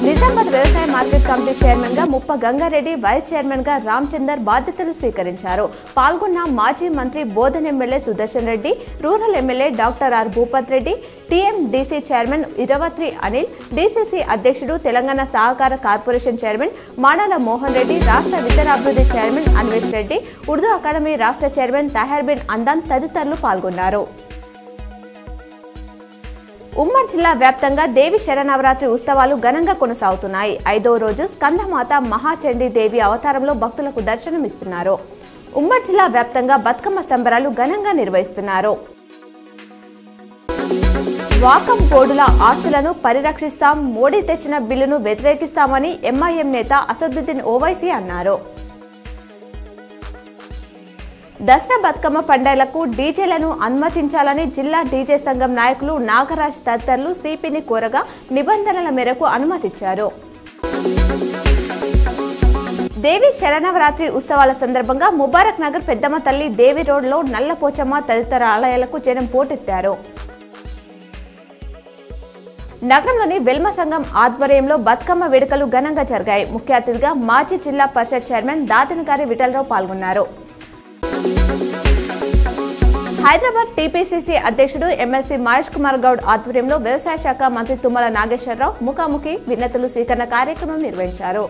నిజామాబాద్ వ్యవసాయ market committee chairman గా ముప్ప గంగారెడ్డి, వైస్ చైర్మన్ గా రామచందర్ బాధ్యతలు స్వీకరించారు. పాల్గొన్న మాజీ మంత్రి Bodhan MLA Sudarshan Reddy, rural MLA doctor R Bhupath Reddy, TMDC chairman Iravatri Anil, DCC అధ్యక్షుడు, తెలంగాణ సహకార కార్పొరేషన్ చైర్మన్ మాడాల మోహన్ రెడ్డి, రాష్ట్ర విత్తనాభివృద్ధి చైర్మన్ అన్వేష్ రెడ్డి, ఉర్దూ అకాడమీ రాష్ట్ర చైర్మన్ తహర్ బిన్ అందాన్ తదితరులు పాల్గొన్నారు. ఉమ్మడి జిల్లా వ్యాప్తంగా దేవి శరన్నవరాత్రి ఉత్సవాలు ఘనంగా కొనసాగుతున్నాయి. 5వ రోజు స్కందమాత మహాచండీ దేవి అవతారంలో భక్తులకు దర్శనమిస్తున్నారు. ఉమ్మడి జిల్లా వ్యాప్తంగా బతుకమ్మ సంబరాలు ఘనంగా నిర్వహిస్తున్నారు. వాకం బోర్డుల ఆస్తులను పరిరక్షిస్తాం, మోడీ తెచ్చిన బిల్లును వ్యతిరేకిస్తామని ఎంఐఎం నేత అసదుద్దీన్ ఓవైసీ అన్నారు. దసరా బతుకమ్మ పండుగలకు డీజేలను అనుమతించాలని జిల్లా డీజే సంఘం నాయకులు నాగరాజ్ తదితరులు సిపిని కోరగా నిబంధనల మేరకు అనుమతించారు. దేవి శరన్నవరాత్రి ఉత్సవాల సందర్భంగా ముబారక్ నగర్ పెద్దమ్మ తల్లి దేవి రోడ్లో నల్లపోచమ్మ తదితర ఆలయాలకు జనం పోటెత్తారు. నగరంలోని వెల్మ సంఘం ఆధ్వర్యంలో బతుకమ్మ వేడుకలు ఘనంగా జరిగాయి. ముఖ్య అతిథిగా మాజీ జిల్లా పరిషత్ చైర్మన్ దాతనగారి విఠలరావు పాల్గొన్నారు. హైదరాబాద్ టీపీసీసీ అధ్యక్షుడు ఎమ్మెల్సీ మహేష్ కుమార్ గౌడ్ ఆధ్వర్యంలో వ్యవసాయ శాఖ మంత్రి తుమ్మల నాగేశ్వరరావు ముఖాముఖి వినతులు స్వీకరణ కార్యక్రమం నిర్వహించారు.